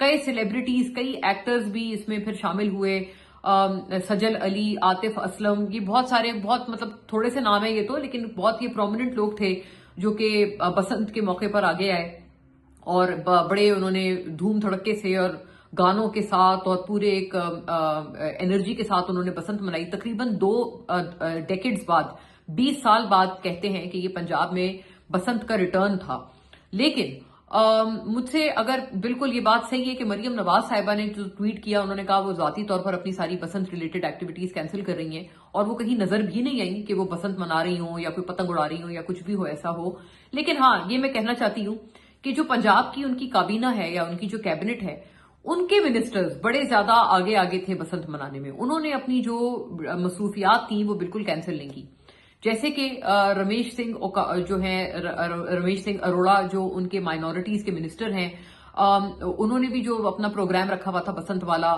کئی سیلیبریٹیز، کئی ایکٹرز بھی اس میں پھر شامل ہوئے، سجل علی، عاطف اسلم، یہ بہت سارے، بہت مطلب تھوڑے سے نام ہیں یہ تو، لیکن بہت یہ پرومیننٹ لوگ تھے جو کہ بسنت کے موقع پر آگے آئے اور بڑے انہوں نے دھوم دھڑکے سے اور گانوں کے ساتھ اور پورے ایک انرجی کے ساتھ انہوں نے بسنت منائی. تقریباً 2 ڈیکیڈز بعد، 20 سال بعد کہتے ہیں کہ یہ پنجاب میں بسنت کا ریٹرن تھا. لیکن مجھ سے اگر بالکل یہ بات صحیح ہے کہ مریم نواز صاحبہ نے جو ٹویٹ کیا، انہوں نے کہا وہ ذاتی طور پر اپنی ساری بسنت ریلیٹڈ ایکٹیویٹیز کینسل کر رہی ہیں اور وہ کہیں نظر بھی نہیں آئی کہ وہ بسنت منا رہی ہوں یا کوئی پتنگ اڑا رہی ہوں یا کچھ بھی ہو ایسا ہو. لیکن ہاں، یہ میں کہنا چاہتی ہوں کہ جو پنجاب کی ان کی کابینہ ہے یا ان کی جو کیبنٹ ہے، ان کے منسٹرز بڑے زیادہ آگے تھے بسنت منانے میں. انہوں نے اپنی جو مصروفیات تھیں وہ بالکل کینسل نہیں کی. جیسے کہ رمیش سنگھ اروڑا جو ان کے مائنورٹیز کے منسٹر ہیں، انہوں نے بھی جو اپنا پروگرام رکھا ہوا تھا بسنت والا،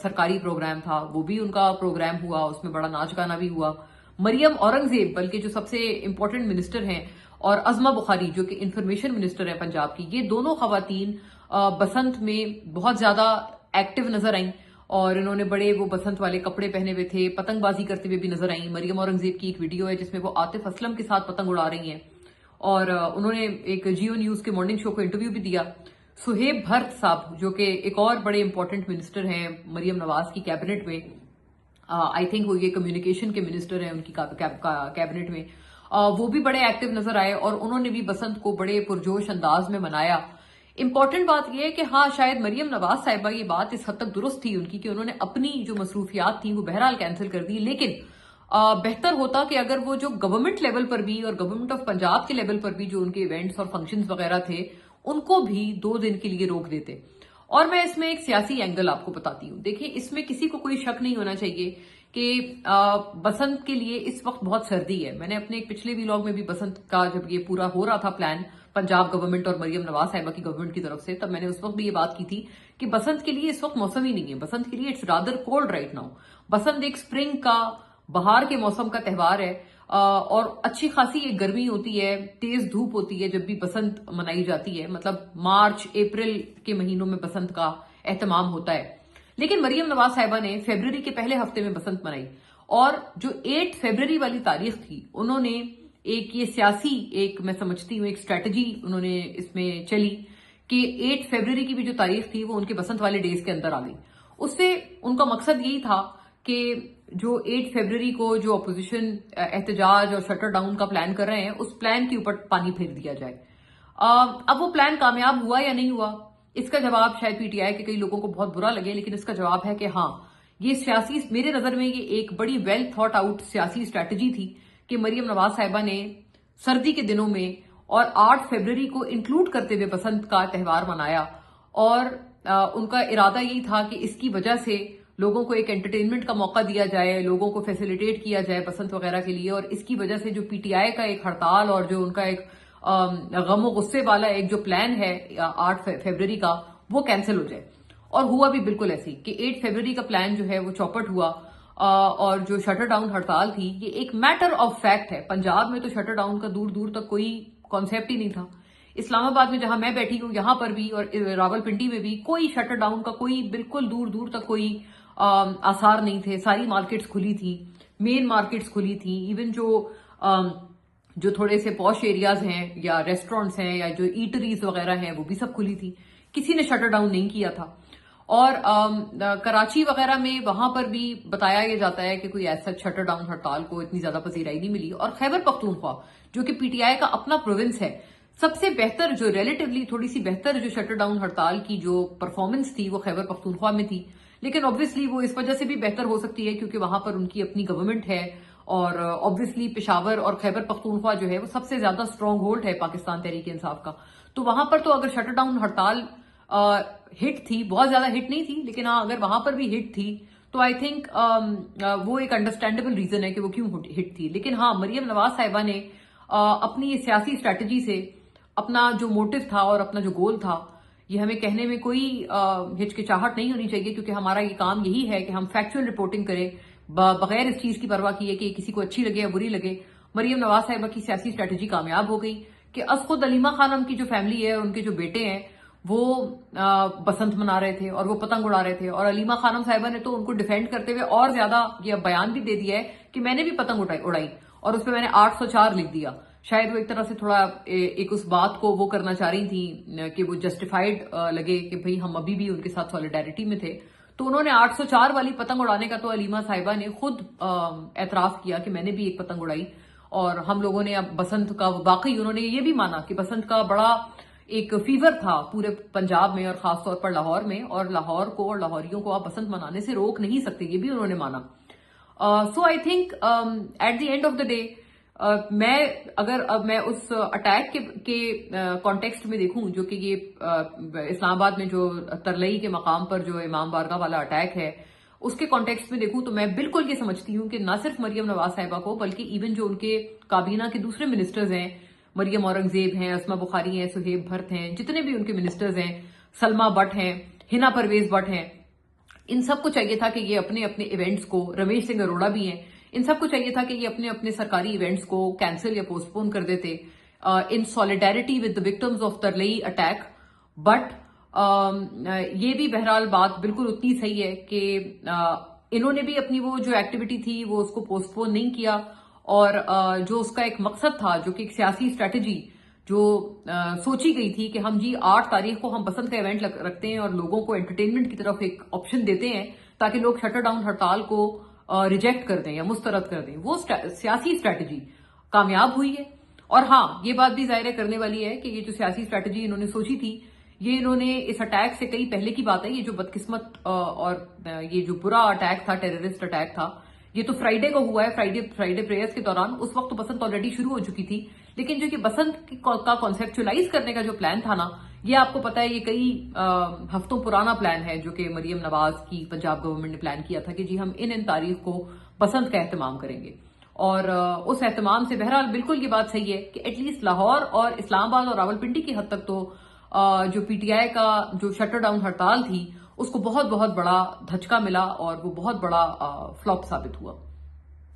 سرکاری پروگرام تھا، وہ بھی ان کا پروگرام ہوا، اس میں بڑا ناچ گانا بھی ہوا. مریم اورنگزیب بلکہ جو سب سے امپورٹنٹ منسٹر ہیں، اور عظمہ بخاری جو کہ انفارمیشن منسٹر ہیں پنجاب کی، یہ دونوں خواتین بسنت میں بہت زیادہ ایکٹیو نظر آئیں اور انہوں نے بڑے وہ بسنت والے کپڑے پہنے ہوئے تھے، پتنگ بازی کرتے ہوئے بھی نظر آئیں. مریم اورنگزیب کی ایک ویڈیو ہے جس میں وہ عاطف اسلم کے ساتھ پتنگ اڑا رہی ہیں، اور انہوں نے ایک جیو نیوز کے مارننگ شو کو انٹرویو بھی دیا. سہیب بھرت صاحب جو کہ ایک اور بڑے امپورٹنٹ منسٹر ہیں مریم نواز کی کیبنٹ میں، آئی تھنک وہ یہ کمیونیکیشن کے منسٹر ہیں ان کی کیبنٹ میں، وہ بھی بڑے ایکٹیو نظر آئے اور انہوں نے بھی بسنت کو بڑے پرجوش انداز میں منایا. امپورٹنٹ بات یہ ہے کہ ہاں، شاید مریم نواز صاحبہ یہ بات اس حد تک درست تھی ان کی کہ انہوں نے اپنی جو مصروفیات تھیں وہ بہرحال کینسل کر دی. لیکن بہتر ہوتا کہ اگر وہ جو گورنمنٹ لیول پر بھی اور گورنمنٹ آف پنجاب کے لیول پر بھی جو ان کے ایونٹس اور فنکشنز وغیرہ تھے ان کو بھی 2 دن کے لیے روک دیتے. اور میں اس میں ایک سیاسی اینگل آپ کو بتاتی ہوں. دیکھیں، اس میں کسی کو کوئی شک نہیں ہونا چاہیے کہ بسنت کے لیے اس وقت بہت سردی ہے. میں نے اپنے ایک پچھلے ویلاگ میں بھی بسنت کا جب یہ پورا ہو رہا تھا پلان پنجاب گورنمنٹ اور مریم نواز صاحبہ کی گورنمنٹ کی طرف سے، تب میں نے اس وقت بھی یہ بات کی تھی کہ بسنت کے لیے اس وقت موسم ہی نہیں ہے. بسنت کے لیے it's rather cold right now. Basant ایک سپرنگ کا، بہار کے موسم کا تہوار ہے اور اچھی خاصی ایک گرمی ہوتی ہے، تیز دھوپ ہوتی ہے جب بھی بسنت منائی جاتی ہے. مطلب مارچ اپریل کے مہینوں میں بسنت کا اہتمام ہوتا ہے. لیکن مریم نواز صاحبہ نے فیبرری کے پہلے ہفتے میں بسنت منائی، اور جو 8 فیبرری والی تاریخ تھی انہوں نے ایک یہ سیاسی، ایک میں سمجھتی ہوں ایک اسٹریٹجی انہوں نے اس میں چلی کہ 8 فیبرری کی بھی جو تاریخ تھی وہ ان کے بسنت والے ڈیز کے اندر آ گئی. اس سے ان کا مقصد یہی تھا کہ جو 8 فیبرری کو جو اپوزیشن احتجاج اور شٹر ڈاؤن کا پلان کر رہے ہیں اس پلان کے اوپر پانی پھیر دیا جائے. اب وہ پلان کامیاب ہوا یا نہیں ہوا، اس کا جواب شاید پی ٹی آئی کے کئی لوگوں کو بہت برا لگے، لیکن اس کا جواب ہے کہ ہاں، یہ سیاسی، میرے نظر میں یہ ایک بڑی ویل تھاٹ آؤٹ سیاسی اسٹریٹجی تھی کہ مریم نواز صاحبہ نے سردی کے دنوں میں اور 8 فیبرری کو انکلوڈ کرتے ہوئے بسنت کا تہوار منایا. اور ان کا ارادہ یہی تھا کہ اس کی وجہ سے لوگوں کو ایک انٹرٹینمنٹ کا موقع دیا جائے، لوگوں کو فیسیلیٹیٹ کیا جائے بسنت وغیرہ کے لیے، اور اس کی وجہ سے جو پی ٹی آئی کا ایک ہڑتال اور جو ان کا ایک غم و غصے والا ایک جو پلان ہے 8 فیبرری کا وہ کینسل ہو جائے. اور ہوا بھی بالکل ایسی کہ 8 فیبرری کا پلان جو ہے وہ چوپٹ ہوا، اور جو شٹر ڈاؤن ہڑتال تھی یہ ایک میٹر آف فیکٹ ہے. پنجاب میں تو شٹر ڈاؤن کا دور دور تک کوئی کانسیپٹ ہی نہیں تھا. اسلام آباد میں جہاں میں بیٹھی ہوں یہاں پر بھی اور راول پنڈی میں بھی کوئی شٹر ڈاؤن کا کوئی بالکل دور دور تک کوئی آثار نہیں تھے. ساری مارکیٹس کھلی تھی، مین مارکیٹس کھلی تھی، ایون جو تھوڑے سے پوش ایریاز ہیں یا ریسٹورینٹس ہیں یا جو ایٹریز وغیرہ ہیں وہ بھی سب کھلی تھی. کسی نے شٹر ڈاؤن نہیں کیا تھا. اور کراچی وغیرہ میں وہاں پر بھی بتایا یہ جاتا ہے کہ کوئی ایسا شٹر ڈاؤن ہڑتال کو اتنی زیادہ پذیرائی نہیں ملی. اور خیبر پختونخوا جو کہ پی ٹی آئی کا اپنا پروونس ہے، سب سے بہتر جو ریلیٹیولی تھوڑی سی بہتر جو شٹر ڈاؤن ہڑتال کی جو پرفارمنس تھی وہ خیبر پختونخوا میں تھی. لیکن آبویسلی وہ اس وجہ سے بھی بہتر ہو سکتی ہے کیونکہ وہاں پر ان کی اپنی گورنمنٹ ہے، اور آبویسلی پشاور اور خیبر پختونخوا جو ہے وہ سب سے زیادہ اسٹرانگ ہولڈ ہے پاکستان تحریک انصاف کا. تو وہاں پر تو اگر شٹر ڈاؤن ہڑتال ہٹ تھی، بہت زیادہ ہٹ نہیں تھی لیکن ہاں اگر وہاں پر بھی ہٹ تھی تو آئی تھنک وہ ایک انڈرسٹینڈیبل ریزن ہے کہ وہ کیوں ہٹ تھی. لیکن ہاں، مریم نواز صاحبہ نے اپنی سیاسی اسٹریٹجی سے اپنا جو موٹو تھا اور اپنا جو گول تھا، یہ ہمیں کہنے میں کوئی ہچکچاہٹ نہیں ہونی چاہیے کیونکہ ہمارا یہ کام یہی ہے کہ ہم فیکچوئل رپورٹنگ کریں بغیر اس چیز کی پرواہ کیے کہ کسی کو اچھی لگے یا بری لگے. مریم نواز صاحبہ کی سیاسی اسٹریٹجی کامیاب ہو گئی کہ از خود علیمہ خانم کی جو فیملی ہے، ان کے جو بیٹے ہیں، وہ بسنت منا رہے تھے اور وہ پتنگ اڑا رہے تھے، اور علیمہ خانم صاحبہ نے تو ان کو ڈیفینڈ کرتے ہوئے اور زیادہ یہ بیان بھی دے دیا ہے کہ میں نے بھی پتنگ اڑائی اور اس پہ میں نے 804 لکھ دیا. شاید وہ ایک طرح سے تھوڑا ایک اس بات کو وہ کرنا چاہ رہی تھی کہ وہ جسٹیفائڈ لگے کہ بھئی ہم ابھی بھی ان کے ساتھ سولیڈیرٹی میں تھے. تو انہوں نے 804 والی پتنگ اڑانے کا تو علیمہ صاحبہ نے خود اعتراف کیا کہ میں نے بھی ایک پتنگ اڑائی. اور ہم لوگوں نے اب بسنت کا واقعی انہوں نے یہ بھی مانا کہ بسنت کا بڑا ایک فیور تھا پورے پنجاب میں اور خاص طور پر لاہور میں، اور لاہور کو اور لاہوریوں کو آپ بسنت منانے سے روک نہیں سکتے، یہ بھی انہوں نے مانا. So I think at the end of the day میں اس اٹیک کے کانٹیکسٹ میں دیکھوں جو کہ یہ اسلام آباد میں جو ترلئی کے مقام پر جو امام بارگاہ والا اٹیک ہے اس کے کانٹیکسٹ میں دیکھوں، تو میں بالکل یہ سمجھتی ہوں کہ نہ صرف مریم نواز صاحبہ کو بلکہ ایون جو ان کے کابینہ کے دوسرے منسٹرز ہیں، مریم اورنگزیب ہیں، اسما بخاری ہیں، سہیب بھرت ہیں، جتنے بھی ان کے منسٹرز ہیں، سلما بٹ ہیں، ہنا پرویز بٹ ہیں، ان سب کو چاہیے تھا کہ یہ اپنے اپنے ایونٹس کو، رمیش سنگھ اروڑا بھی ہیں، ان سب کو چاہیے تھا کہ یہ اپنے اپنے سرکاری ایونٹس کو کینسل یا پوسٹ پون کر دیتے in solidarity with the victims of ترلئی اٹیک. بٹ یہ بھی بہرحال بات بالکل اتنی صحیح ہے کہ انہوں نے بھی اپنی وہ جو ایکٹیویٹی تھی وہ اس کو پوسٹ پون نہیں کیا، اور جو اس کا ایک مقصد تھا، جو کہ ایک سیاسی اسٹریٹجی جو سوچی گئی تھی کہ ہم 8 تاریخ کو ہم بسنت کا ایونٹ رکھتے ہیں اور لوگوں کو انٹرٹینمنٹ کی طرف ایک آپشن دیتے ہیں تاکہ لوگ شٹر ڈاؤن ہڑتال کو ریجیکٹ کر دیں یا مسترد کر دیں، وہ سیاسی اسٹریٹجی کامیاب ہوئی ہے. اور ہاں یہ بات بھی ظاہر کرنے والی ہے کہ یہ جو سیاسی اسٹریٹجی انہوں نے سوچی تھی، یہ انہوں نے اس اٹیک سے کئی پہلے کی بات ہے، یہ جو بدقسمت اور یہ جو برا اٹیک تھا، ٹیررسٹ اٹیک تھا، یہ تو فرائیڈے کو ہوا ہے، فرائیڈے پریئرز کے دوران. اس وقت تو بسنت آلریڈی شروع ہو چکی تھی، لیکن جو کہ بسنت کا کانسیپچولائز کرنے کا جو پلان تھا نا، یہ آپ کو پتا ہے یہ کئی ہفتوں پرانا پلان ہے جو کہ مریم نواز کی پنجاب گورنمنٹ نے پلان کیا تھا کہ جی ہم ان تاریخ کو بسنت کا اہتمام کریں گے. اور اس اہتمام سے بہرحال بالکل یہ بات صحیح ہے کہ ایٹ لیسٹ لاہور اور اسلام آباد اور راولپنڈی کی حد تک تو جو پی ٹی آئی کا جو شٹر ڈاؤن ہڑتال تھی اس کو بہت بہت بڑا دھچکا ملا اور وہ بہت بڑا فلاپ ثابت ہوا.